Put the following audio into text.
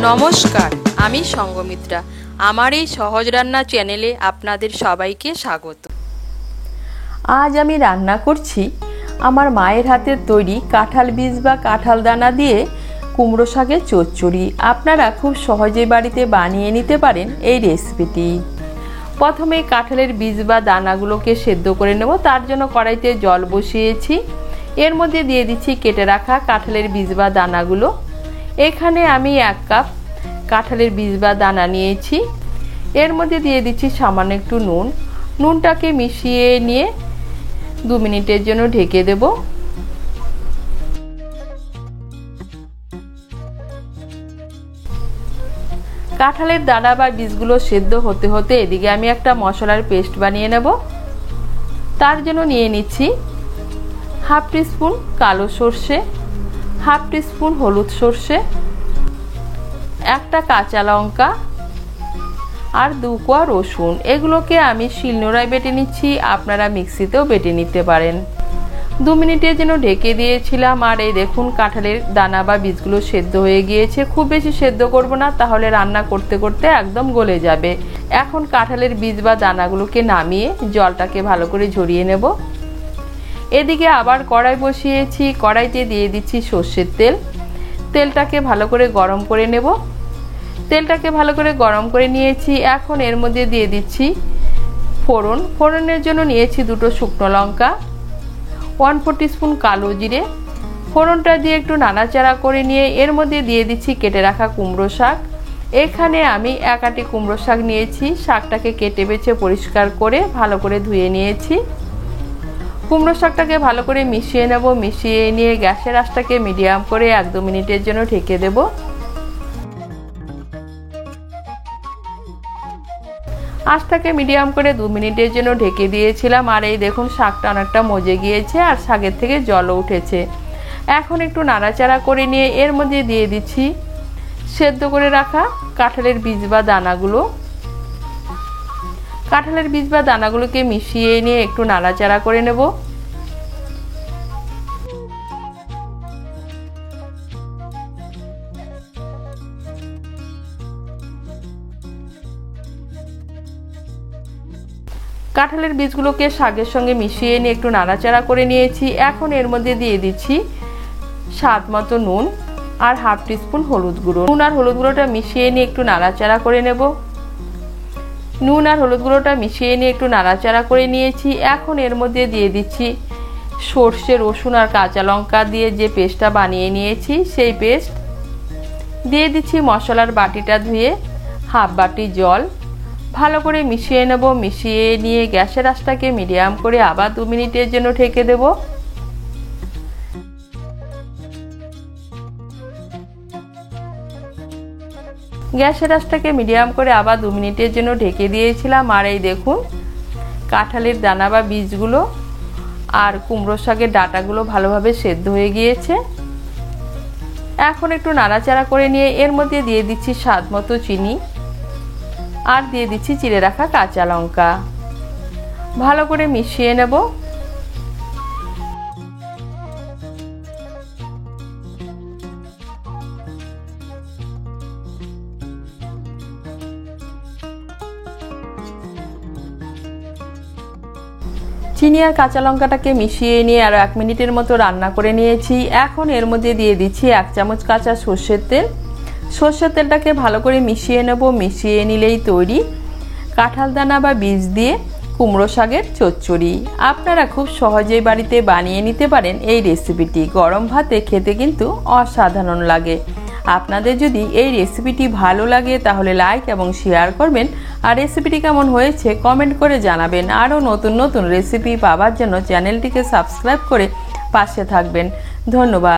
নমস্কার, আমি সঙ্গমিত্রা। আমার এই সহজ রান্না চ্যানেলে আপনাদের সবাইকে স্বাগত। আজ আমি রান্না করছি আমার মায়ের হাতের তৈরি কাঁঠাল বীজ বা কাঁঠাল দানা দিয়ে কুমড়ো শাকের চচ্চড়ি। আপনারা খুব সহজে বাড়িতে বানিয়ে নিতে পারেন এই রেসিপিটি। প্রথমে কাঁঠালের বীজ বা দানাগুলোকে সেদ্ধ করে নেব। তার জন্য কড়াইতে জল বসিয়েছি। এর মধ্যে দিয়ে দিচ্ছি কেটে রাখা কাঁঠালের বীজ বা দানাগুলো। এখানে আমি 1 কাপ কাঁঠালের বীজ বা দানা নিয়েছি। এর মধ্যে দিয়ে দিচ্ছি সামান্য একটু নুন। নুনটাকে মিশিয়ে নিয়ে 2 মিনিটের জন্য ঢেকে দেব। কাঁঠালের দানা বা বীজগুলো সেদ্ধ হতে হতে এদিকে আমি একটা মশলার পেস্ট বানিয়ে নেব। তার জন্য নিয়ে নিচ্ছি 1/2 টিস্পুন কালো সর্ষে, 1/2 টিস্পুন হলুদ সর্ষে, একটা কাঁচা লঙ্কা আর 2 কোয়া রসুন। এগুলোকে আমি শিলনোড়ায় বেটে নিচ্ছি, আপনারা মিক্সিতেও বেটে নিতে পারেন। 2 মিনিটের জন্য ঢেকে দিয়েছিলাম। আর এই দেখুন কাঁঠালের দানা বা বীজগুলো সেদ্ধ হয়ে গিয়েছে। খুব বেশি সেদ্ধ করব না, তাহলে রান্না করতে করতে একদম গলে যাবে। এখন কাঁঠালের বীজ বা দানাগুলোকে নামিয়ে জলটাকে ভালো করে ঝরিয়ে নেব। এদিকে আবার কড়াই বসিয়েছি। কড়াইতে দিয়ে দিচ্ছি সর্ষের তেল। তেলটাকে ভালো করে গরম করে নেব। তেলটাকে ভালো করে গরম করে নিয়েছি। এখন এর মধ্যে দিয়ে দিচ্ছি ফোড়ন। ফোড়নের জন্য নিয়েছি 2টো শুকনো লঙ্কা, 1/4 টিস্পুন কালো জিরে। ফোড়নটা দিয়ে একটু নাড়াচাড়া করে নিয়ে এর মধ্যে দিয়ে দিচ্ছি কেটে রাখা কুমড়ো শাক। এখানে আমি 1 আঁটি কুমড়ো শাক নিয়েছি। শাকটাকে কেটে বেছে পরিষ্কার করে ভালো করে ধুয়ে নিয়েছি। কুমড়ো শাকটাকে ভালো করে মিশিয়ে নেব। মিশিয়ে নিয়ে গ্যাসের আঁচটাকে মিডিয়াম করে 1-2 মিনিটের জন্য ঢেকে দেব। আঁচটাকে মিডিয়াম করে 2 মিনিটের জন্য ঢেকে দিয়েছিলাম। আর এই দেখুন শাকটা অনেকটা মজে গিয়েছে আর শাকের থেকে জলও উঠেছে। এখন একটু নাড়াচাড়া করে নিয়ে এর মধ্যে দিয়ে দিচ্ছি সেদ্ধ করে রাখা কাঁঠালের বীজ বা দানাগুলো। কাঁঠালের বীজ বা দানাগুলোকে মিশিয়ে নিয়ে একটু নাড়াচাড়া করে নেব। কাঁঠালের বীজগুলোকে শাকের সঙ্গে মিশিয়ে নিয়ে একটু নাড়াচাড়া করে নিয়েছি। এখন এর মধ্যে দিয়ে দিচ্ছি স্বাদ মতো নুন আর 1/2 টিস্পুন হলুদ গুঁড়ো। নুন আর হলুদ গুঁড়োটা মিশিয়ে নিয়ে একটু নাড়াচাড়া করে নেব। নুন আর হলুদ গুঁড়োটা মিশিয়ে নিয়ে একটু নাড়াচাড়া করে নিয়েছি। এখন এর মধ্যে দিয়ে দিচ্ছি সর্ষে, রসুন আর কাঁচা লঙ্কা দিয়ে যে পেস্টটা বানিয়ে নিয়েছি সেই পেস্ট। দিয়ে দিচ্ছি মশলার বাটিটা ধুয়ে 1/2 বাটি জল। ভালো করে মিশিয়ে নেব। মিশিয়ে নিয়ে গ্যাসের আঁচটাকে মিডিয়াম করে আবার 2 মিনিটের জন্য ঢেকে দেব। গ্যাসের আঁচটাকে মিডিয়াম করে আবার 2 মিনিটের জন্য ঢেকে দিয়েছিলাম। আর এই দেখুন কাঁঠালের দানা বা বীজগুলো আর কুমড়ো শাকের ডাঁটাগুলো ভালোভাবে সেদ্ধ হয়ে গিয়েছে। এখন একটু নাড়াচাড়া করে নিয়ে এর মধ্যে দিয়ে দিচ্ছি স্বাদ মতো চিনি আর দিয়ে দিচ্ছি চিড়ে রাখা কাঁচা লঙ্কা। ভালো করে মিশিয়ে নেব। চিনি আর কাঁচা লঙ্কাটাকে মিশিয়ে নিয়ে আরো 1 মিনিটের মতো রান্না করে নিয়েছি। এখন এর মধ্যে দিয়ে দিচ্ছি 1 চামচ কাঁচা সর্ষের তেল। সর্ষের তেলটাকে ভালো করে মিশিয়ে নেব। মিশিয়ে নিলেই তৈরি কাঁঠাল দানা বা বীজ দিয়ে কুমড়ো শাকের চচ্চড়ি। আপনারা খুব সহজেই বাড়িতে বানিয়ে নিতে পারেন এই রেসিপিটি। গরম ভাতে খেতে কিন্তু অসাধারণ লাগে। আপনাদের যদি এই রেসিপিটি ভালো লাগে তাহলে লাইক এবং শেয়ার করবেন। আর রেসিপিটি কেমন হয়েছে কমেন্ট করে জানাবেন। আরও নতুন নতুন রেসিপি পাওয়ার জন্য চ্যানেলটিকে সাবস্ক্রাইব করে পাশে থাকবেন। ধন্যবাদ।